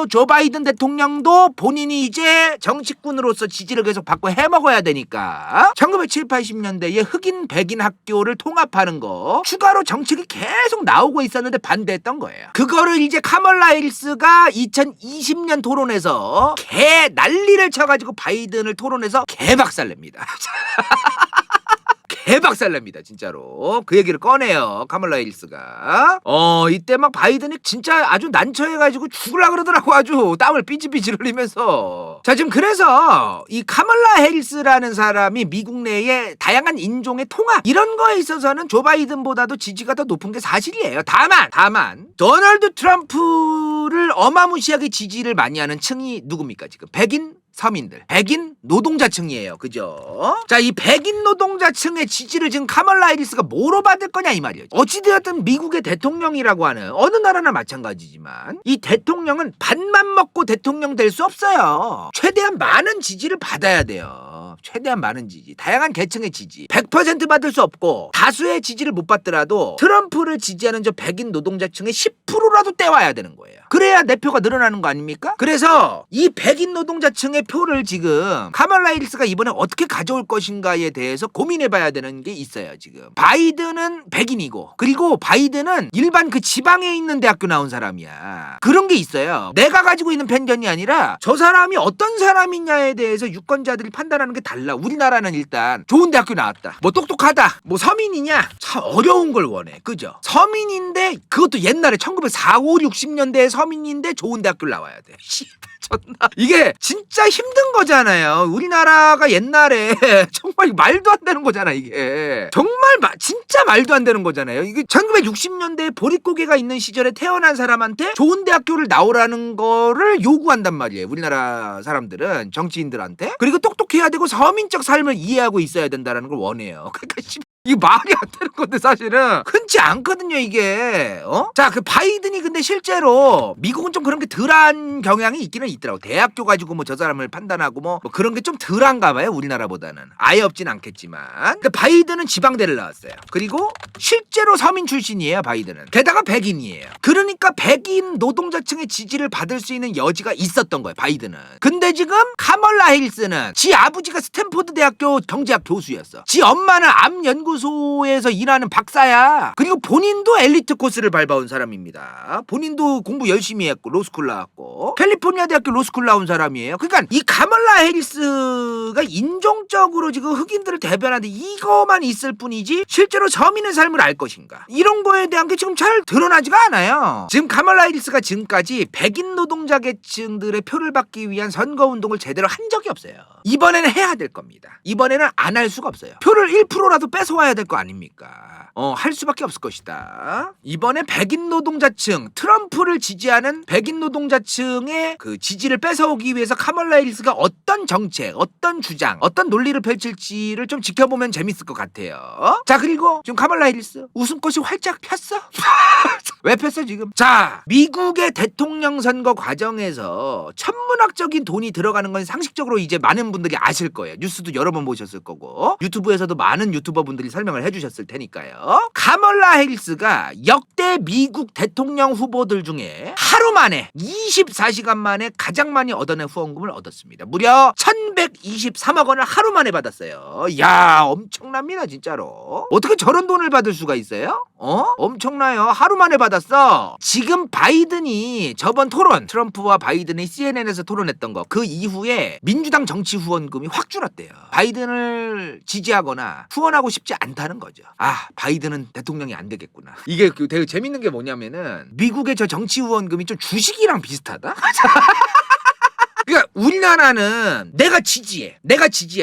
조 바이든 대통령도 본인이 이제 정치꾼으로서 지지를 계속 받고 해먹어야 되니까 1970, 80년대에 흑인 백인 학교를 통합하는 거 추가로 정책이 계속 나오고 있었는데 반대했던 거예요. 그거를 이제 카멀라 해리스가 2020년 토론에서 난리를 쳐가지고 바이든을 토론해서 개박살냅니다. 개박살납니다, 진짜로. 그 얘기를 꺼내요, 카멀라 해리스가. 이때 막 바이든이 진짜 아주 난처해가지고 죽으려고 그러더라고. 아주 땀을 삐질삐질 흘리면서. 자, 지금 그래서 이 카멀라 해리스라는 사람이 미국 내에 다양한 인종의 통합 이런 거에 있어서는 조 바이든보다도 지지가 더 높은 게 사실이에요. 다만 도널드 트럼프를 어마무시하게 지지를 많이 하는 층이 누굽니까? 지금 백인 서민들, 백인 노동자층이에요. 그죠? 자, 이 백인 노동자층의 지지를 지금 카멀라 해리스가 뭐로 받을 거냐 이 말이에요. 어찌되었든 미국의 대통령이라고 하는 어느 나라나 마찬가지지만 이 대통령은 밥만 먹고 대통령 될 수 없어요. 최대한 많은 지지를 받아야 돼요. 최대한 많은 지지, 다양한 계층의 지지 100% 받을 수 없고 다수의 지지를 못 받더라도 트럼프를 지지하는 저 백인 노동자층의 10%라도 떼와야 되는 거예요. 그래야 내 표가 늘어나는 거 아닙니까? 그래서 이 백인 노동자층의 표를 지금 카멀라 해리스가 이번에 어떻게 가져올 것인가에 대해서 고민해봐야 되는 게 있어요. 지금 바이든은 백인이고, 그리고 바이든은 일반 그 지방에 있는 대학교 나온 사람이야. 그런 게 있어요. 내가 가지고 있는 편견이 아니라 저 사람이 어떤 사람이냐에 대해서 유권자들이 판단하는 게 달라. 우리나라는 일단 좋은 대학교 나왔다, 뭐 똑똑하다, 뭐 서민이냐, 참 어려운 걸 원해. 그죠? 서민인데 그것도 옛날에 1940, 60년대에 서민인데 좋은 대학교를 나와야 돼. 존나 이게 진짜 힘든 거잖아요. 우리나라가 옛날에 정말 말도 안 되는 거잖아. 이게 정말 진짜 말도 안 되는 거잖아요. 이게 1960년대에 보릿고개가 있는 시절에 태어난 사람한테 좋은 대학교를 나오라는 거를 요구한단 말이에요. 우리나라 사람들은 정치인들한테. 그리고 똑똑해야 되고 서민적 삶을 이해하고 있어야 된다는 걸 원해요. 그러니까 이게 말이 안 되는 건데 사실은 흔치 않거든요, 이게. 자, 그 바이든이 근데 실제로 미국은 좀 그런 게 덜한 경향이 있기는 있더라고. 대학교 가지고 뭐 저 사람을 판단하고 뭐 그런 게 좀 덜한가 봐요, 우리나라보다는. 아예 없진 않겠지만. 근데 바이든은 지방대를 나왔어요. 그리고 실제로 서민 출신이에요, 바이든은. 게다가 백인이에요. 그러니까 백인 노동자층의 지지를 받을 수 있는 여지가 있었던 거예요, 바이든은. 근데 지금 카멀라 해리스는 지 아버지가 스탠포드 대학교 경제학 교수였어. 지 엄마는 암 연구소에서 일하는 박사야. 그리고 본인도 엘리트 코스를 밟아온 사람입니다. 본인도 공부 열심히 했고 로스쿨 나왔고 캘리포니아 대학교 로스쿨 나온 사람이에요. 그러니까 이 카멀라 해리스가 인종적으로 지금 흑인들을 대변하는데 이거만 있을 뿐이지 실제로 서민의 삶을 알 것인가, 이런 거에 대한 게 지금 잘 드러나지가 않아요. 지금 카멀라 해리스가 지금까지 백인 노동자 계층들의 표를 받기 위한 선거운동을 제대로 한 적이 없어요. 이번에는 해야 될 겁니다. 이번에는 안 할 수가 없어요. 표를 1%라도 뺏어와야 될 거 아닙니까? 할 수밖에 없을 것이다. 이번에 백인 노동자층, 트럼프를 지지하는 백인 노동자층의 그 지지를 뺏어오기 위해서 카멀라 해리스가 어떤 정책, 어떤 주장, 어떤 논리를 펼칠지를 좀 지켜보면 재밌을 것 같아요. 자, 그리고 지금 카멀라 해리스 웃음꽃이 활짝 폈어? 왜 폈어 지금? 자, 미국의 대통령 선거 과정에서 천문학적인 돈이 들어가는 건 상식적으로 이제 많은 분들이 아실 거예요. 뉴스도 여러 번 보셨을 거고 유튜브에서도 많은 유튜버분들이 여러분이 설명을 해주셨을 테니까요. 카멀라 해리스가 역대 미국 대통령 후보들 중에 하루 만에 24시간 만에 가장 많이 얻어낸 후원금을 얻었습니다. 무려 1123억 원을 하루 만에 받았어요. 야, 엄청납니다 진짜로. 어떻게 저런 돈을 받을 수가 있어요? 엄청나요. 하루 만에 받았어. 지금 바이든이 저번 토론, 트럼프와 바이든이 CNN에서 토론했던 거, 그 이후에 민주당 정치 후원금이 확 줄었대요. 바이든을 지지하거나 후원하고 싶지 않다는 거죠. 아, 바이든은 대통령이 안 되겠구나. 이게 되게 재밌는 게 뭐냐면은 미국의 저 정치 후원금이 좀 주식이랑 비슷하다? 그러니까 우리나라는 내가 지지해.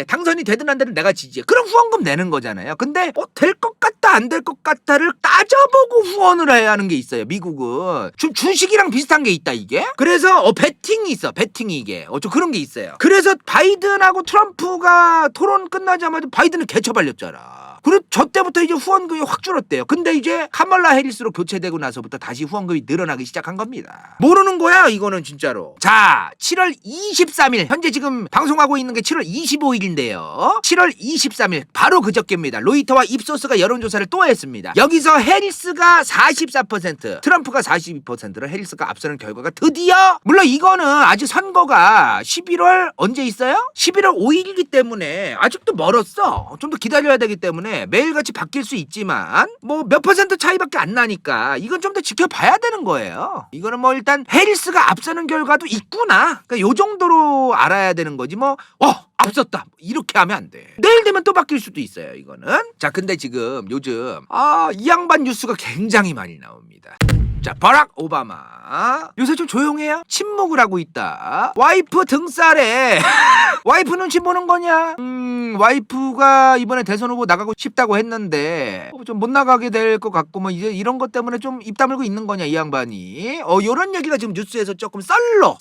당선이 되든 안 되든 내가 지지해. 그럼 후원금 내는 거잖아요. 근데 될 것 같다 안 될 것 같다를 따져보고 후원을 해야 하는 게 있어요. 미국은 좀 주식이랑 비슷한 게 있다 이게. 그래서 배팅이 있어. 배팅이 이게 좀 그런 게 있어요. 그래서 바이든하고 트럼프가 토론 끝나자마자 바이든은 개처발렸잖아. 그리고 저 때부터 이제 후원금이 확 줄었대요. 근데 이제 카멀라 해리스로 교체되고 나서부터 다시 후원금이 늘어나기 시작한 겁니다. 모르는 거야 이거는 진짜로. 자, 7월 23일 현재 지금 방송하고 있는 게 7월 25일인데요. 7월 23일 바로 그저께입니다. 로이터와 입소스가 여론조사를 또 했습니다. 여기서 해리스가 44%, 트럼프가 42%로 해리스가 앞서는 결과가 드디어, 물론 이거는 아직 선거가 11월 언제 있어요? 11월 5일이기 때문에 아직도 멀었어. 좀 더 기다려야 되기 때문에 매일같이 바뀔 수 있지만 뭐 몇 퍼센트 차이밖에 안 나니까 이건 좀 더 지켜봐야 되는 거예요. 이거는 뭐 일단 해리스가 앞서는 결과도 있구나, 그러니까 요 정도로 알아야 되는 거지. 뭐 앞섰다 이렇게 하면 안 돼. 내일 되면 또 바뀔 수도 있어요 이거는. 자, 근데 지금 요즘 이 양반 뉴스가 굉장히 많이 나옵니다. 자, 버락 오바마 요새 좀 조용해요? 침묵을 하고 있다. 와이프 등살에 와이프 눈치 보는 거냐? 와이프가 이번에 대선 후보 나가고 싶다고 했는데 좀 못 나가게 될 것 같고 뭐 이제 이런 것 때문에 좀 입 다물고 있는 거냐 이 양반이. 요런 얘기가 지금 뉴스에서 조금 썰로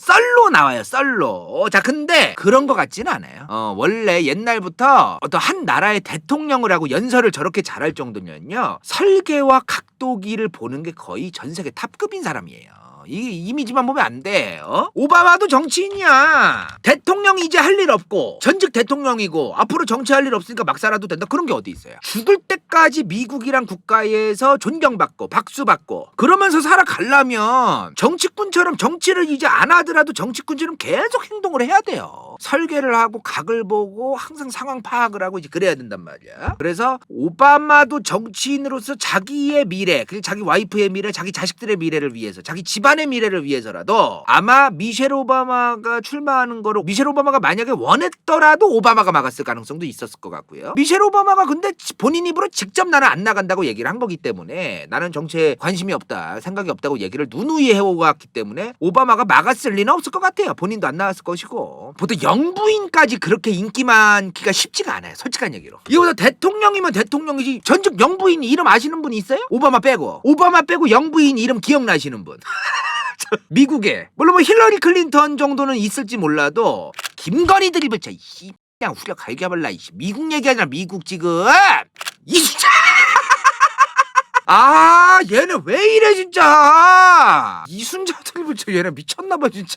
나와요. 썰로. 자, 근데 그런 것 같지는 않아요. 원래 옛날부터 어떤 한 나라의 대통령을 하고 연설을 저렇게 잘할 정도면요, 설계와 각도기를 보는 게 거의 전 세계 탑급인 사람이에요. 이 이미지만 보면 안 돼. 오바마도 정치인이야. 대통령이 이제 할 일 없고 전직 대통령이고 앞으로 정치할 일 없으니까 막 살아도 된다, 그런 게 어디 있어요. 죽을 때까지 미국이란 국가에서 존경받고 박수받고 그러면서 살아가려면 정치꾼처럼 정치를 이제 안 하더라도 정치꾼처럼 계속 행동을 해야 돼요. 설계를 하고 각을 보고 항상 상황 파악을 하고 이제 그래야 된단 말이야. 그래서 오바마도 정치인으로서 자기의 미래, 그리고 자기 와이프의 미래, 자기 자식들의 미래를 위해서, 자기 집안의 미래를 위해서라도 아마 미셸 오바마가 출마하는 거로, 미셸 오바마가 만약에 원했더라도 오바마가 막았을 가능성도 있었을 것 같고요. 미셸 오바마가 근데 본인 입으로 직접 나는 안 나간다고 얘기를 한 거기 때문에, 나는 정치에 관심이 없다, 생각이 없다고 얘기를 누누이 해오갔기 때문에 오바마가 막았을 리는 없을 것 같아요. 본인도 안 나왔을 것이고. 보통 영부인까지 그렇게 인기 많기가 쉽지가 않아요, 솔직한 얘기로. 이거보다 대통령이면 대통령이지. 전직 영부인 이름 아시는 분 있어요? 오바마 빼고 영부인 이름 기억나시는 분? 미국에 물론 뭐 힐러리 클린턴 정도는 있을지 몰라도 김건희 드리블 쳐 그냥 후려 갈겨발라. 미국 얘기하잖아. 미국 지금 이순자. 얘네 왜 이래 진짜. 이순자 드리블 쳐, 얘네 미쳤나봐 진짜.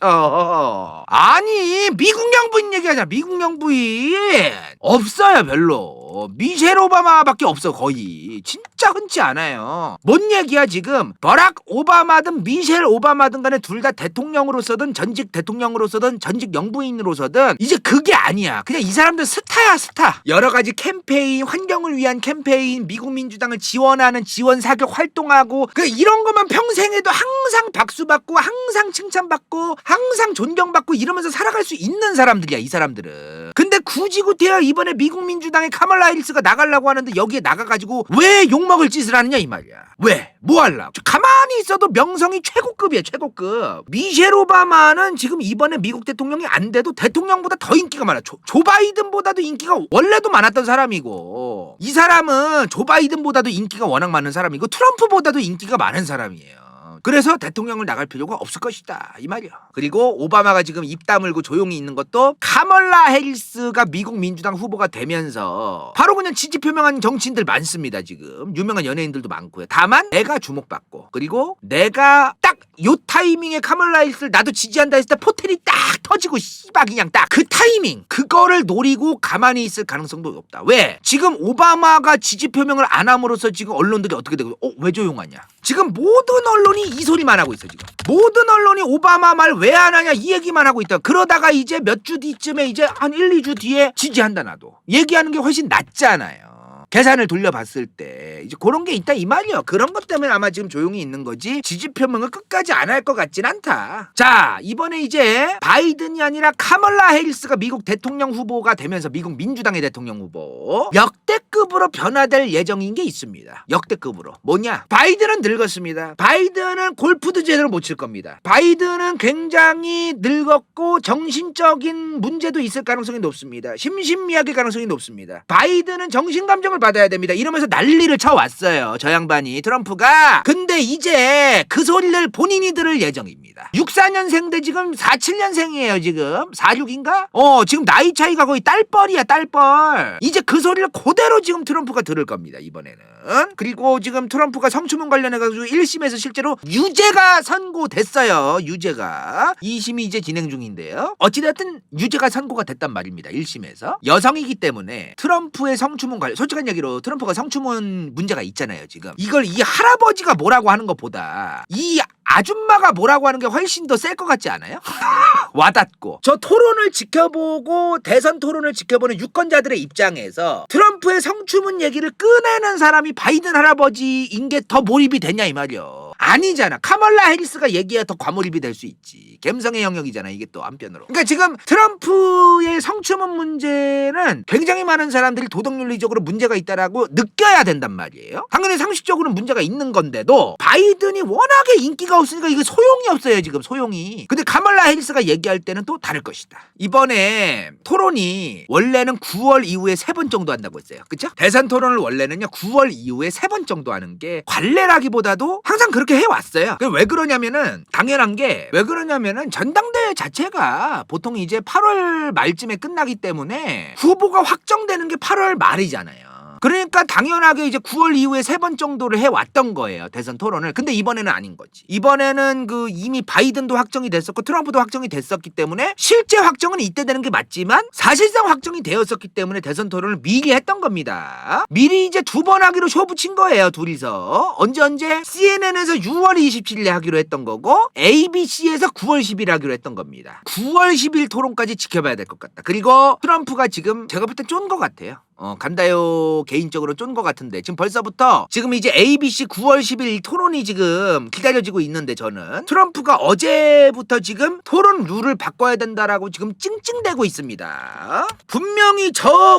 아니 미국 영부인 얘기하잖아. 미국 영부인 없어요 별로. 미셸 오바마밖에 없어 거의. 진짜 흔치 않아요. 뭔 얘기야 지금. 버락 오바마든 미셸 오바마든 간에 둘 다 대통령으로서든 전직 대통령으로서든 전직 영부인으로서든 이제 그게 아니야. 그냥 이 사람들 스타야, 스타. 여러 가지 캠페인, 환경을 위한 캠페인, 미국 민주당을 지원하는 지원 사격 활동하고 이런 것만 평생 해도 항상 박수받고 항상 칭찬받고 항상 존경받고 이러면서 살아갈 수 있는 사람들이야 이 사람들은. 근데 굳이 구태여 이번에 미국 민주당의 카멀라 해리스가 나가려고 하는데 여기에 나가가지고 왜 욕먹을 짓을 하느냐 이 말이야. 왜? 뭐 하려고? 가만히 있어도 명성이 최고급이야, 최고급. 미셸 오바마는 지금 이번에 미국 대통령이 안 돼도 대통령보다 더 인기가 많아. 조 바이든보다도 인기가 원래도 많았던 사람이고, 이 사람은 조 바이든보다도 인기가 워낙 많은 사람이고 트럼프보다도 인기가 많은 사람이에요. 그래서 대통령을 나갈 필요가 없을 것이다 이 말이야. 그리고 오바마가 지금 입 다물고 조용히 있는 것도 카멀라 해리스가 미국 민주당 후보가 되면서 바로 그냥 지지 표명한 정치인들 많습니다. 지금 유명한 연예인들도 많고요. 다만 내가 주목받고 그리고 내가 딱 요 타이밍에 카멀라 해리스를 나도 지지한다 했을 때 포텐이 딱 터지고 씨발 그냥 딱 그 타이밍 그거를 노리고 가만히 있을 가능성도 없다. 왜? 지금 오바마가 지지 표명을 안 함으로써 지금 언론들이 어떻게 되고 왜 조용하냐? 지금 모든 언론이 이 소리만 하고 있어. 지금 모든 언론이 오바마 말 왜 안 하냐 이 얘기만 하고 있다. 그러다가 이제 몇 주 뒤쯤에 이제 한 1, 2주 뒤에 지지한다 나도 얘기하는 게 훨씬 낫잖아요. 계산을 돌려봤을 때 이제 그런 게 있다 이 말이요. 그런 것 때문에 아마 지금 조용히 있는 거지 지지 표명을 끝까지 안 할 것 같진 않다. 자, 이번에 이제 바이든이 아니라 카멀라 해리스가 미국 대통령 후보가 되면서 미국 민주당의 대통령 후보 역대급으로 변화될 예정인 게 있습니다. 역대급으로. 뭐냐? 바이든은 늙었습니다. 바이든은 골프도 제대로 못 칠 겁니다. 바이든은 굉장히 늙었고 정신적인 문제도 있을 가능성이 높습니다. 심신미약의 가능성이 높습니다. 바이든은 정신감정을 받아야 됩니다. 이러면서 난리를 쳐왔어요. 저 양반이 트럼프가. 근데 이제 그 소리를 본인이 들을 예정입니다. 64년생인데 지금 47년생이에요. 지금 46인가? 지금 나이 차이가 거의 딸뻘이야 딸뻘. 이제 그 소리를 그대로 지금 트럼프가 들을 겁니다. 이번에는. 그리고 지금 트럼프가 성추문 관련해가지고 1심에서 실제로 유죄가 선고됐어요. 유죄가. 2심이 이제 진행 중인데요. 어찌됐든 유죄가 선고가 됐단 말입니다. 1심에서. 여성이기 때문에 트럼프의 성추문 관련 솔직한 얘기로 트럼프가 성추문 문제가 있잖아요. 지금 이걸 이 할아버지가 뭐라고 하는 것보다 이 아줌마가 뭐라고 하는 게 훨씬 더 셀 것 같지 않아요? 와닿고 저 토론을 지켜보고 대선 토론을 지켜보는 유권자들의 입장에서 트럼프의 성추문 얘기를 꺼내는 사람이 바이든 할아버지인 게 더 몰입이 되냐 이 말이요. 아니잖아. 카멀라 해리스가 얘기해야 더 과몰입이 될 수 있지. 감성의 영역이잖아 이게 또 한편으로. 그러니까 지금 트럼프의 성추문 문제는 굉장히 많은 사람들이 도덕윤리적으로 문제가 있다라고 느껴야 된단 말이에요. 당연히 상식적으로는 문제가 있는 건데도 바이든이 워낙에 인기가 없으니까 이게 소용이 없어요 지금 소용이. 근데 카멀라 해리스가 얘기할 때는 또 다를 것이다. 이번에 토론이 원래는 9월 이후에 3번 정도 한다고 했어요. 그쵸? 대선 토론을 원래는요 9월 이후에 3번 정도 하는 게 관례라기보다도 항상 그렇게 해왔어요. 왜 그러냐면은 당연한 게 왜 그러냐면은 전당대회 자체가 보통 이제 8월 말쯤에 끝나기 때문에 후보가 확정되는 게 8월 말이잖아요. 그러니까 당연하게 이제 9월 이후에 3번 정도를 해왔던 거예요. 대선 토론을. 근데 이번에는 아닌 거지. 이번에는 그 이미 바이든도 확정이 됐었고 트럼프도 확정이 됐었기 때문에 실제 확정은 이때 되는 게 맞지만 사실상 확정이 되었었기 때문에 대선 토론을 미리 했던 겁니다. 미리 이제 2번 하기로 쇼 붙인 거예요. 둘이서. 언제 CNN에서 6월 27일에 하기로 했던 거고 ABC에서 9월 10일 하기로 했던 겁니다. 9월 10일 토론까지 지켜봐야 될 것 같다. 그리고 트럼프가 지금 제가 볼 땐 쫀 것 같아요. 간다요 개인적으로 쫀 것 같은데 지금 벌써부터 지금 이제 ABC 9월 10일 토론이 지금 기다려지고 있는데 저는 트럼프가 어제부터 지금 토론 룰을 바꿔야 된다라고 지금 찡찡대고 있습니다. 분명히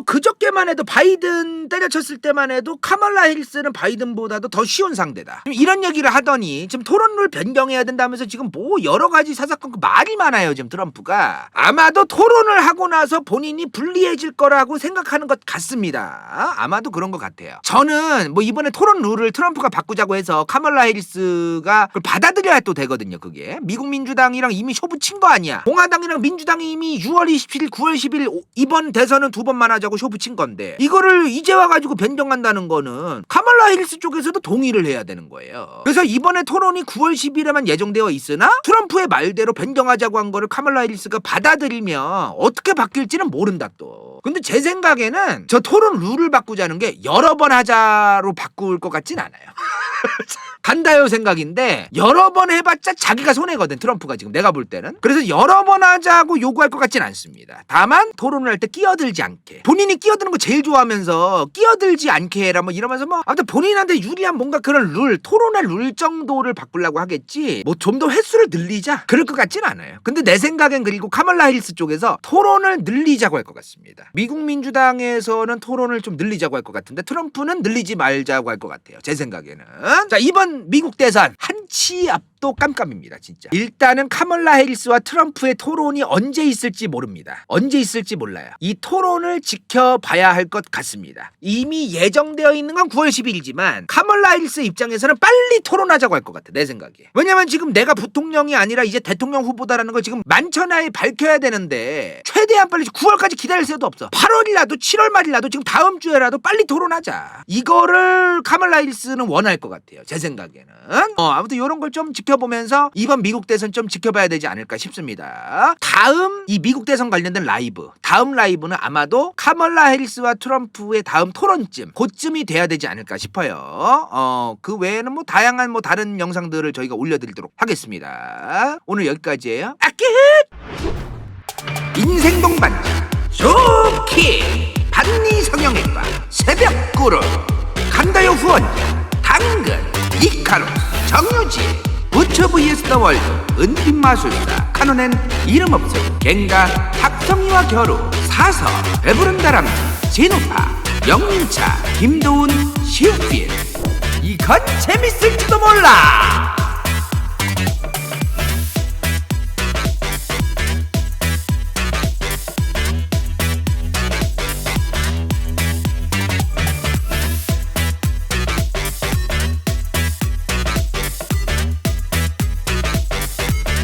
그저께만 해도 바이든 때려쳤을 때만 해도 카멀라 해리스는 바이든보다도 더 쉬운 상대다. 이런 얘기를 하더니 지금 토론 룰 변경해야 된다면서 지금 뭐 여러 가지 사사건 말이 많아요. 지금 트럼프가 아마도 토론을 하고 나서 본인이 불리해질 거라고 생각하는 것 같습니다. 아마도 그런 것 같아요. 저는 뭐 이번에 토론 룰을 트럼프가 바꾸자고 해서 카멀라 해리스가 그걸 받아들여야 또 되거든요. 그게 미국 민주당이랑 이미 쇼 붙인 거 아니야. 공화당이랑 민주당이 이미 6월 27일 9월 10일 이번 대선은 2번만 하자고 쇼 붙인 건데 이거를 이제 와가지고 변경한다는 거는 카멀라 해리스 쪽에서도 동의를 해야 되는 거예요. 그래서 이번에 토론이 9월 10일에만 예정되어 있으나 트럼프의 말대로 변경하자고 한 거를 카멀라 해리스가 받아들이면 어떻게 바뀔지는 모른다 또. 근데 제 생각에는 저 토론 룰을 바꾸자는 게 여러 번 하자로 바꿀 것 같진 않아요. 간다요 생각인데 여러 번 해봤자 자기가 손해거든 트럼프가 지금 내가 볼 때는. 그래서 여러 번 하자고 요구할 것 같진 않습니다. 다만 토론을 할 때 끼어들지 않게 본인이 끼어드는 거 제일 좋아하면서 끼어들지 않게 해라 뭐 이러면서 뭐 아무튼 본인한테 유리한 뭔가 그런 룰 토론의 룰 정도를 바꾸려고 하겠지 뭐 좀 더 횟수를 늘리자 그럴 것 같진 않아요. 근데 내 생각엔 그리고 카멀라 해리스 쪽에서 토론을 늘리자고 할 것 같습니다. 미국 민주당에서는 토론을 좀 늘리자고 할 것 같은데 트럼프는 늘리지 말자고 할 것 같아요. 제 생각에는. 자 이번 미국 대선 한 눈치 앞도 깜깜입니다 진짜. 일단은 카멀라 해리스와 트럼프의 토론이 언제 있을지 모릅니다. 언제 있을지 몰라요. 이 토론을 지켜봐야 할 것 같습니다. 이미 예정되어 있는 건 9월 10일이지만 카멀라 해리스 입장에서는 빨리 토론하자고 할 것 같아 내 생각에. 왜냐면 지금 내가 부통령이 아니라 이제 대통령 후보다라는 걸 지금 만천하에 밝혀야 되는데 최대한 빨리 9월까지 기다릴 새도 없어. 8월이라도 7월 말이라도 지금 다음 주에라도 빨리 토론하자. 이거를 카멀라 해리스는 원할 것 같아요 제 생각에는. 아무튼 이런 걸 좀 지켜보면서 이번 미국 대선 좀 지켜봐야 되지 않을까 싶습니다. 다음 이 미국 대선 관련된 라이브, 다음 라이브는 아마도 카멀라 해리스와 트럼프의 다음 토론쯤 그쯤이 돼야 되지 않을까 싶어요. 그 외에는 뭐 다양한 뭐 다른 영상들을 저희가 올려드리도록 하겠습니다. 오늘 여기까지예요. 인생 동반자 좋키 반니 성형외과 새벽구름 간다요 후원자 당근 이카로스 정유지 부처 vs 더 월드 은빛마술사 카논엔 이름 없음 갱가 학성이와 겨루 사서 배부른다 람쥐 진우파 영차 김도훈 시우필 이건 재밌을지도 몰라.